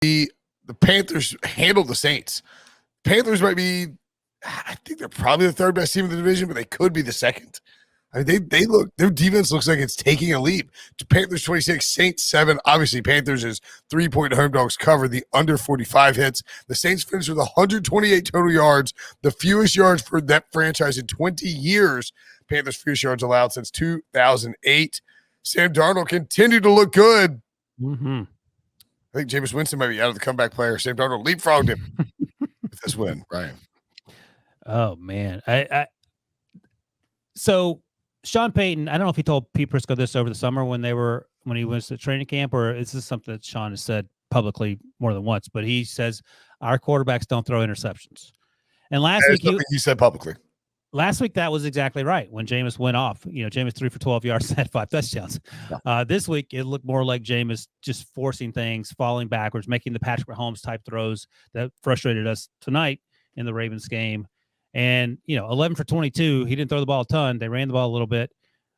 the Panthers handled the Saints. Panthers might be, I think they're probably the third best team in the division, but they could be the second. I mean, they look, their defense looks like it's taking a leap. Panthers 26, Saints 7. Obviously, Panthers is 3-point home dogs cover. The under 45 hits. The Saints finished with 128 total yards, the fewest yards for that franchise in 20 years. Panthers' fewest yards allowed since 2008. Sam Darnold continued to look good. Mm-hmm. I think Jameis Winston might be out of the comeback player. Sam Darnold leapfrogged him with this win, Ryan. Oh, man. So Sean Payton, I don't know if he told Pete Prisco this over the summer when he was at training camp, or is this something that Sean has said publicly more than once, but he says our quarterbacks don't throw interceptions. And last week he said publicly. Last week, that was exactly right. When Jameis went off, Jameis threw for 12 yards, had 5 touchdowns. This week, it looked more like Jameis just forcing things, falling backwards, making the Patrick Mahomes type throws that frustrated us tonight in the Ravens game. And, 11 for 22, he didn't throw the ball a ton. They ran the ball a little bit.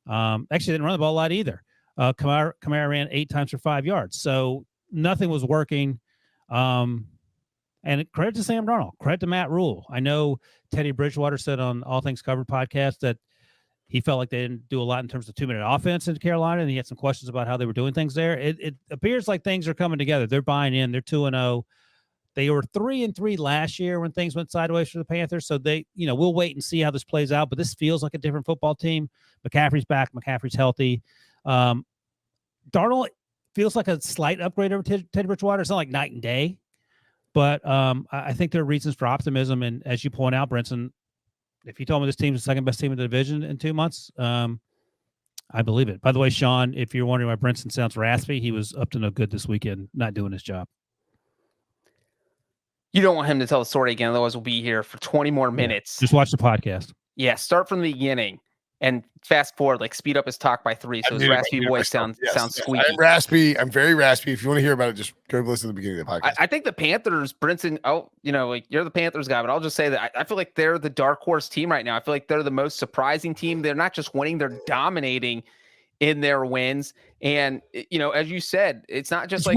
Actually, didn't run the ball a lot either. Kamara ran 8 times for 5 yards. So nothing was working. And credit to Sam Darnold, credit to Matt Rule. I know Teddy Bridgewater said on All Things Covered podcast that he felt like they didn't do a lot in terms of 2-minute offense in Carolina, and he had some questions about how they were doing things there. It appears like things are coming together. They're buying in. They're 2-0. They were 3-3 last year when things went sideways for the Panthers. So we'll wait and see how this plays out. But this feels like a different football team. McCaffrey's back. McCaffrey's healthy. Darnold feels like a slight upgrade over Teddy Bridgewater. It's not like night and day. But I think there are reasons for optimism. And as you point out, Brinson, if you told me this team's the second best team in the division in 2 months, I believe it. By the way, Sean, if you're wondering why Brinson sounds raspy, he was up to no good this weekend, not doing his job. You don't want him to tell the story again, otherwise we'll be here for 20 more minutes. Just watch the podcast. Yeah, start from the beginning and fast forward, like speed up his talk by 3 so his raspy voice sounds squeaky. I'm raspy. I'm very raspy. If you want to hear about it, just go listen to the beginning of the podcast. I think the Panthers, Brinson, you're the Panthers guy, but I'll just say that I feel like they're the dark horse team right now. I feel like they're the most surprising team. They're not just winning, they're dominating in their wins. And, as you said, it's not just it's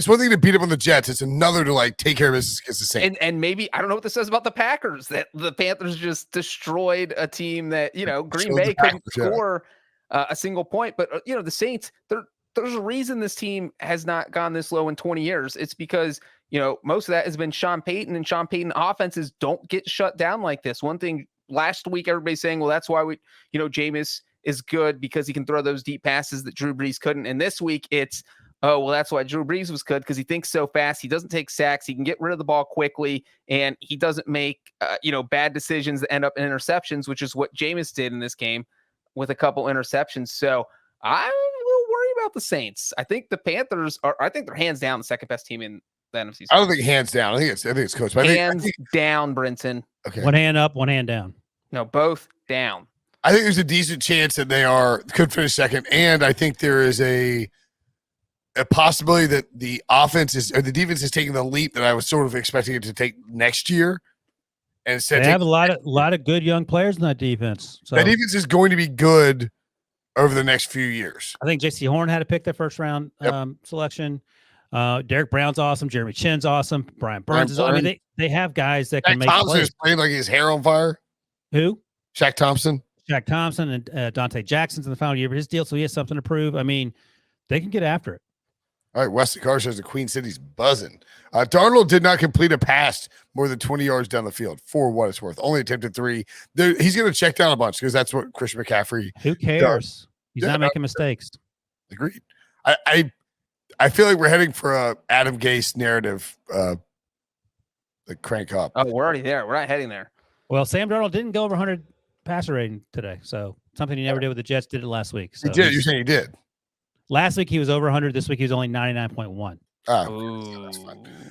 one thing to beat up on the Jets. It's another to take care of business against the Saints. And maybe, I don't know what this says about the Packers, that the Panthers just destroyed a team that, Green Bay couldn't score a single point. But, the Saints, there's a reason this team has not gone this low in 20 years. It's because, most of that has been Sean Payton, and Sean Payton offenses don't get shut down like this. One thing last week, everybody's saying, well, that's why Jameis is good because he can throw those deep passes that Drew Brees couldn't. And this week it's, that's why Drew Brees was good, because he thinks so fast. He doesn't take sacks. He can get rid of the ball quickly, and he doesn't make, bad decisions that end up in interceptions, which is what Jameis did in this game with a couple interceptions. So I'm a little worried about the Saints. I think the Panthers I think they're hands down the second best team in the NFC. I don't think hands down. I think it's coached. Hands down, Brinson. Okay. One hand up, one hand down. No, both down. I think there's a decent chance that they could finish second, and I think there is a possibility that the defense is taking the leap that I was sort of expecting it to take next year. And they have a lot of good young players in that defense. So that defense is going to be good over the next few years. I think J.C. Horn had to pick their first round selection. Derek Brown's awesome. Jeremy Chinn's awesome. Brian Burns is awesome. I mean, they have guys that can make Thompson plays. Is playing like his hair on fire. Who? Shaq Thompson and Dante Jackson's in the final year of his deal, so he has something to prove. I mean, they can get after it. All right, Wesley Carr says the Queen City's buzzing. Darnold did not complete a pass more than 20 yards down the field, for what it's worth. Only attempted 3. He's going to check down a bunch because that's what Christian McCaffrey Who cares? Does. He's not making mistakes. Agreed. I feel like we're heading for a Adam Gase narrative crank up. Oh, we're already there. We're not heading there. Well, Sam Darnold didn't go over 100 passer rating today, so something he never did with the Jets. Did it last week. So he did. You're saying he did? Last week he was over 100. This week he was only 99.1. Oh, that's fine.